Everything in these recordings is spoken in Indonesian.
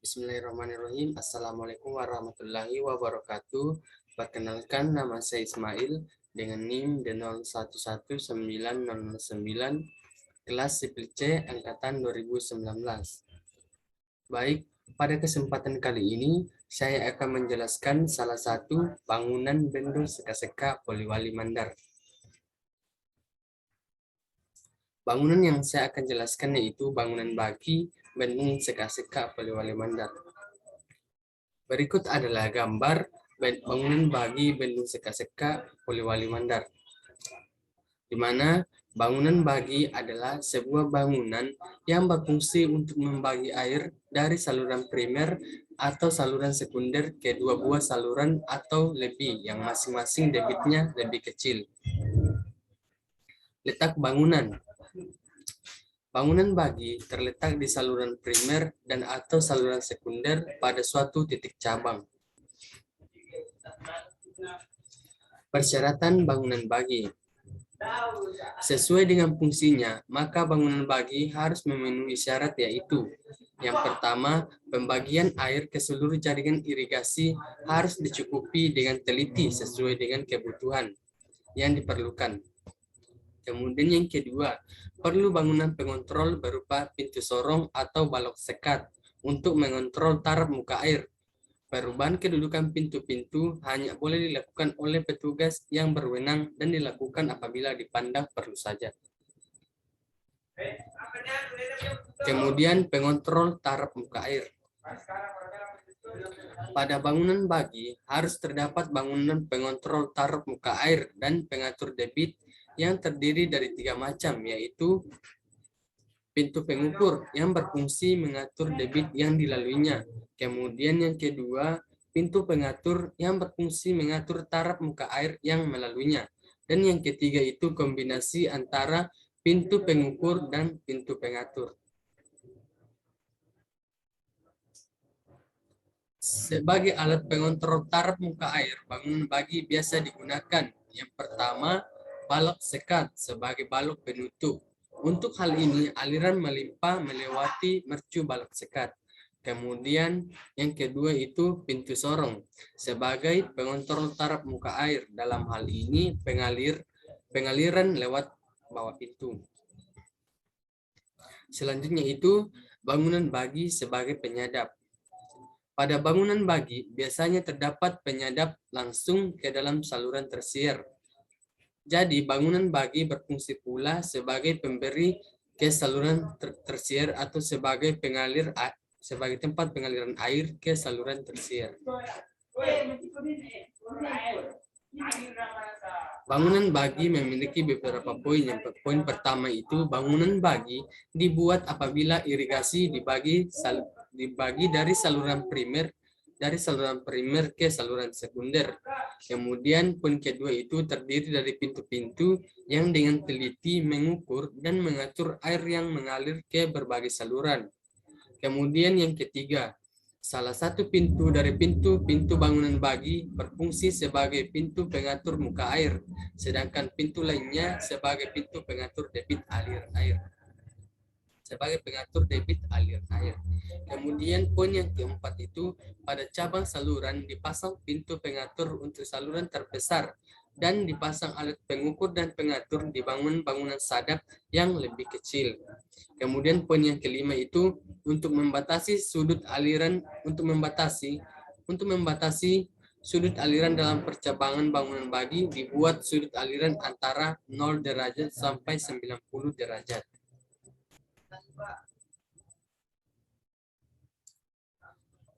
Bismillahirrahmanirrahim. Assalamualaikum warahmatullahi wabarakatuh. Perkenalkan, nama saya Ismail dengan NIM D011909 kelas sipil C angkatan 2019. Baik, pada kesempatan kali ini saya akan menjelaskan salah satu bangunan Bendung Seka-Seka Poliwali Mandar. Bangunan yang saya akan jelaskan yaitu bangunan bagi Bendung Seka-Seka Poliwali Mandar. Berikut adalah gambar bangunan bagi Bendung Seka-Seka Poliwali Mandar, di mana bangunan bagi adalah sebuah bangunan yang berfungsi untuk membagi air dari saluran primer atau saluran sekunder ke dua buah saluran atau lebih yang masing-masing debitnya lebih kecil. Letak bangunan. Bangunan bagi terletak di saluran primer dan atau saluran sekunder pada suatu titik cabang. Persyaratan bangunan bagi. Sesuai dengan fungsinya, maka bangunan bagi harus memenuhi syarat yaitu: yang pertama, pembagian air ke seluruh jaringan irigasi harus dicukupi dengan teliti sesuai dengan kebutuhan yang diperlukan. Kemudian yang kedua, perlu bangunan pengontrol berupa pintu sorong atau balok sekat untuk mengontrol taraf muka air. Perubahan kedudukan pintu-pintu hanya boleh dilakukan oleh petugas yang berwenang dan dilakukan apabila dipandang perlu saja. Kemudian pengontrol taraf muka air. Pada bangunan bagi harus terdapat bangunan pengontrol taraf muka air dan pengatur debit yang terdiri dari 3 macam, yaitu pintu pengukur yang berfungsi mengatur debit yang dilaluinya. Kemudian yang kedua, pintu pengatur yang berfungsi mengatur taraf muka air yang melaluinya. Dan yang ketiga itu kombinasi antara pintu pengukur dan pintu pengatur. Sebagai alat pengontrol taraf muka air, bangunan bagi biasa digunakan. Yang pertama, balok sekat sebagai balok penutup. Untuk hal ini, aliran melimpah melewati mercu balok sekat. Kemudian yang kedua itu pintu sorong sebagai pengontrol taraf muka air. Dalam hal ini pengaliran lewat bawah pintu. Selanjutnya itu bangunan bagi sebagai penyadap. Pada bangunan bagi biasanya terdapat penyadap langsung ke dalam saluran tersier. Jadi bangunan bagi berfungsi pula sebagai pemberi ke saluran tersier atau sebagai sebagai tempat pengaliran air ke saluran tersier. Bangunan bagi memiliki beberapa poin. Yang poin pertama itu bangunan bagi dibuat apabila irigasi dibagi dari saluran primer ke saluran sekunder. Kemudian poin kedua itu terdiri dari pintu-pintu yang dengan teliti mengukur dan mengatur air yang mengalir ke berbagai saluran. Kemudian yang ketiga, salah satu pintu dari pintu-pintu bangunan bagi berfungsi sebagai pintu pengatur muka air, sedangkan pintu lainnya sebagai pintu pengatur debit alir air. Kemudian poin yang keempat itu pada cabang saluran dipasang pintu pengatur untuk saluran terbesar dan dipasang alat pengukur dan pengatur di bangunan sadap yang lebih kecil. Kemudian poin yang kelima itu untuk membatasi sudut aliran sudut aliran dalam percabangan bangunan bagi dibuat sudut aliran antara 0 derajat sampai 90 derajat.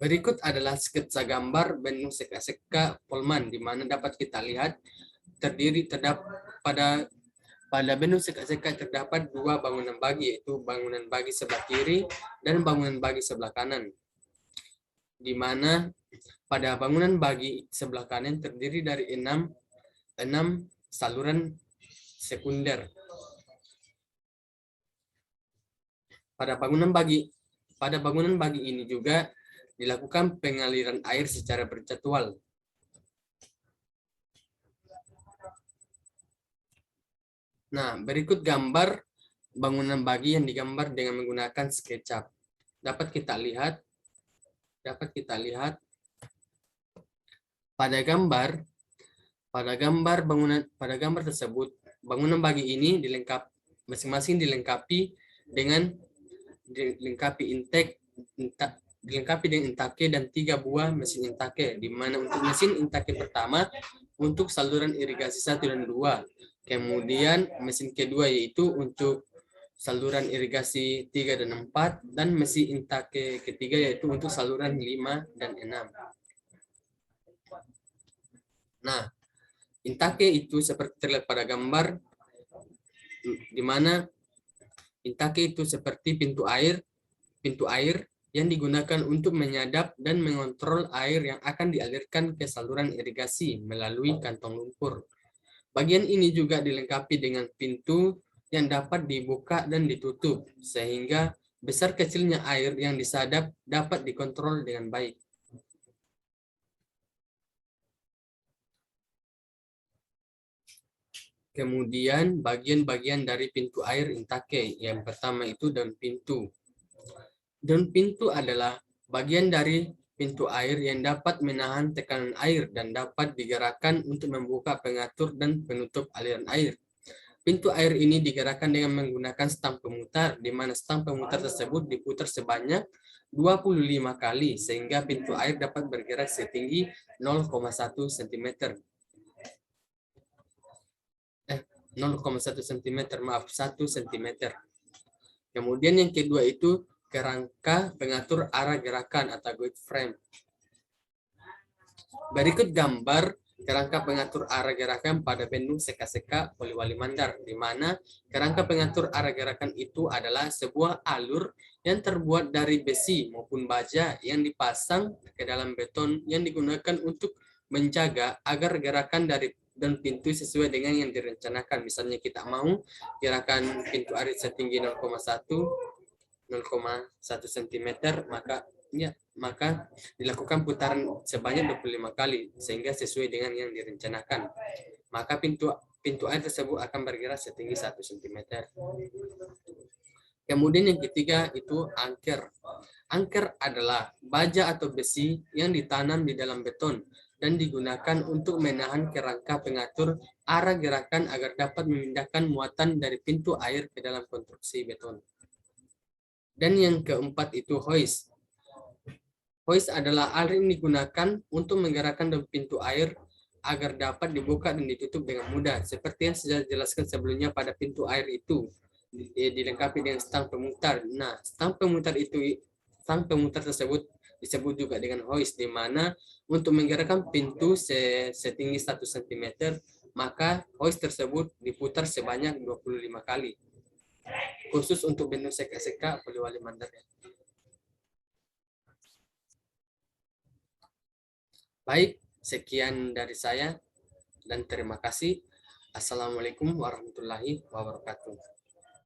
Berikut adalah sketsa gambar Bendung Seka-Seka Polman, di mana dapat kita lihat pada Bendung Seka-Seka terdapat 2 bangunan bagi, yaitu bangunan bagi sebelah kiri dan bangunan bagi sebelah kanan. Di mana pada bangunan bagi sebelah kanan terdiri dari 6 saluran sekunder. Pada bangunan bagi ini juga dilakukan pengaliran air secara berjadwal. Nah, berikut gambar bangunan bagi yang digambar dengan menggunakan SketchUp. Dapat kita lihat dapat kita lihat pada gambar pada gambar tersebut, bangunan bagi ini masing-masing dilengkapi dengan intake dan 3 buah mesin intake, di mana untuk mesin intake pertama untuk saluran irigasi 1 dan 2, kemudian mesin kedua yaitu untuk saluran irigasi 3 dan 4, dan mesin intake ketiga yaitu untuk saluran 5 dan 6. Nah, intake itu seperti terlihat pada gambar, di mana intake itu seperti pintu air yang digunakan untuk menyadap dan mengontrol air yang akan dialirkan ke saluran irigasi melalui kantong lumpur. Bagian ini juga dilengkapi dengan pintu yang dapat dibuka dan ditutup, sehingga besar kecilnya air yang disadap dapat dikontrol dengan baik. Kemudian bagian-bagian dari pintu air intake. Yang pertama itu daun pintu. Daun pintu adalah bagian dari pintu air yang dapat menahan tekanan air dan dapat digerakkan untuk membuka pengatur dan penutup aliran air. Pintu air ini digerakkan dengan menggunakan stang pemutar, di mana stang pemutar tersebut diputar sebanyak 25 kali, sehingga pintu air dapat bergerak setinggi 0,1 cm. 0,1 cm, maaf, 1 cm. Kemudian yang kedua itu kerangka pengatur arah gerakan atau guide frame. Berikut gambar kerangka pengatur arah gerakan pada bendung seka-seka Poliwali Mandar, di mana kerangka pengatur arah gerakan itu adalah sebuah alur yang terbuat dari besi maupun baja yang dipasang ke dalam beton yang digunakan untuk menjaga agar gerakan dari dan pintu sesuai dengan yang direncanakan. Misalnya kita mau gerakan pintu air setinggi 0,1 cm, maka dilakukan putaran sebanyak 25 kali sehingga sesuai dengan yang direncanakan. Maka pintu air tersebut akan bergerak setinggi 1 cm. Kemudian yang ketiga itu angker. Angker adalah baja atau besi yang ditanam di dalam beton dan digunakan untuk menahan kerangka pengatur arah gerakan agar dapat memindahkan muatan dari pintu air ke dalam konstruksi beton. Dan yang keempat itu hoist. Hoist adalah alat yang digunakan untuk menggerakkan pintu air agar dapat dibuka dan ditutup dengan mudah. Seperti yang sudah dijelaskan sebelumnya, pada pintu air itu dilengkapi dengan stang pemutar. Nah, stang pemutar tersebut disebut juga dengan hoist, di mana untuk menggerakkan pintu setinggi 1 cm, maka hoist tersebut diputar sebanyak 25 kali. Khusus untuk bendung seka-seka Poliwali Mandar. Baik, sekian dari saya dan terima kasih. Assalamualaikum warahmatullahi wabarakatuh.